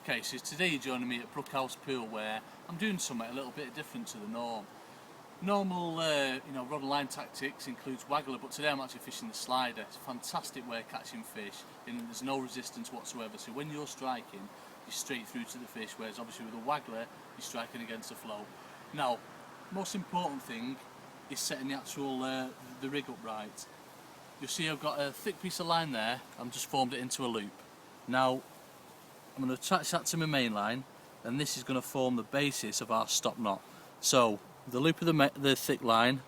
Okay, so today you're joining me at Brookhouse Pool, where I'm doing something a little bit different to the norm. Normal, rod and line tactics includes waggler, but today I'm actually fishing the slider. It's a fantastic way of catching fish, and there's no resistance whatsoever. So when you're striking, you're straight through to the fish, whereas obviously with a waggler, you're striking against the flow. Now, most important thing is setting the actual the rig up right. You'll see I've got a thick piece of line there. I've just formed it into a loop. Now, I'm going to attach that to my main line, and this is going to form the basis of our stop knot. So the loop of the thick line,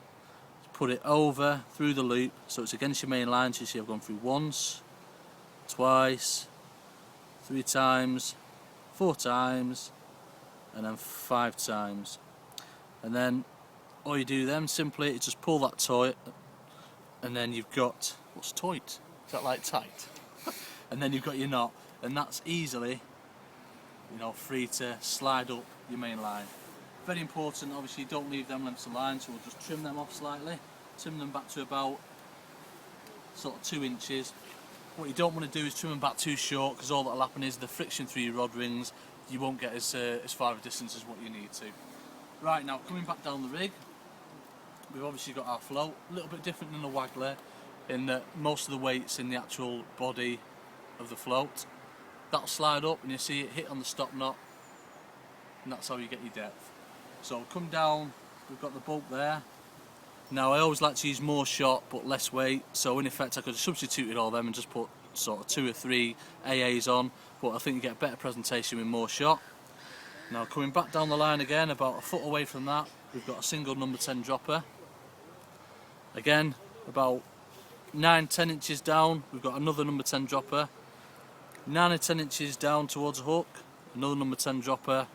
put it over through the loop so it's against your main line. So you see I've gone through once, twice, 3 times, 4 times, and then 5 times. And then all you do then simply is just pull that toy, and then you've got, what's toit? Is that like tight? And then you've got your knot, and that's easily, free to slide up your main line. Very important, obviously, don't leave them lengths of line, so we'll just trim them off slightly, trim them back to about sort of 2 inches. What you don't want to do is trim them back too short, because all that'll happen is the friction through your rod rings, you won't get as far a distance as what you need to. Right, now coming back down the rig, we've obviously got our float, a little bit different than the waggler in that most of the weight's in the actual body of the float. That'll slide up and you see it hit on the stop knot, and that's how you get your depth. So come down, we've got the bulk there. Now I always like to use more shot but less weight, so in effect I could have substituted all them and just put sort of 2 or 3 AAs on, but I think you get a better presentation with more shot. Now coming back down the line again, about a foot away from that, we've got a single number 10 dropper. Again, about 9-10 inches down, we've got another number 10 dropper. 9 or 10 inches down towards a hook, another number 10 dropper,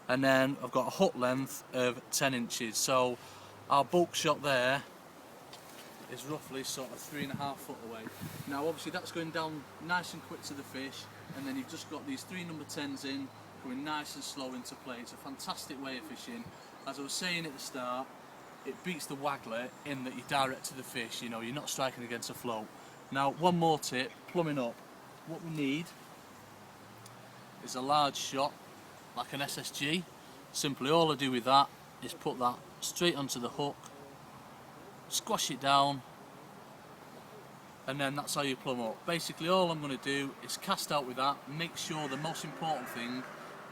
and then I've got a hook length of 10 inches. So our bulk shot there is roughly sort of 3.5 foot away. Now obviously that's going down nice and quick to the fish, and then you've just got these 3 number 10s in, going nice and slow into play. It's a fantastic way of fishing. As I was saying at the start, it beats the waggler in that you're direct to the fish, you're not striking against a float. Now one more tip, plumbing up. What we need is a large shot, like an SSG. Simply all I do with that is put that straight onto the hook, squash it down, and then that's how you plumb up. Basically all I'm going to do is cast out with that. Make sure the most important thing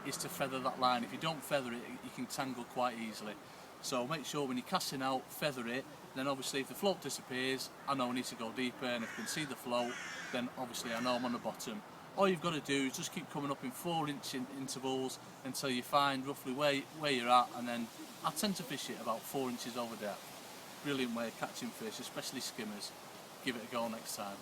is to feather that line. If you don't feather it, you can tangle quite easily. So make sure when you're casting out, feather it. Then obviously if the float disappears, I know I need to go deeper, and if I can see the float, then obviously I know I'm on the bottom. All you've got to do is just keep coming up in 4-inch intervals until you find roughly where you're at, and then I tend to fish it about 4 inches over depth. Brilliant way of catching fish, especially skimmers. Give it a go next time.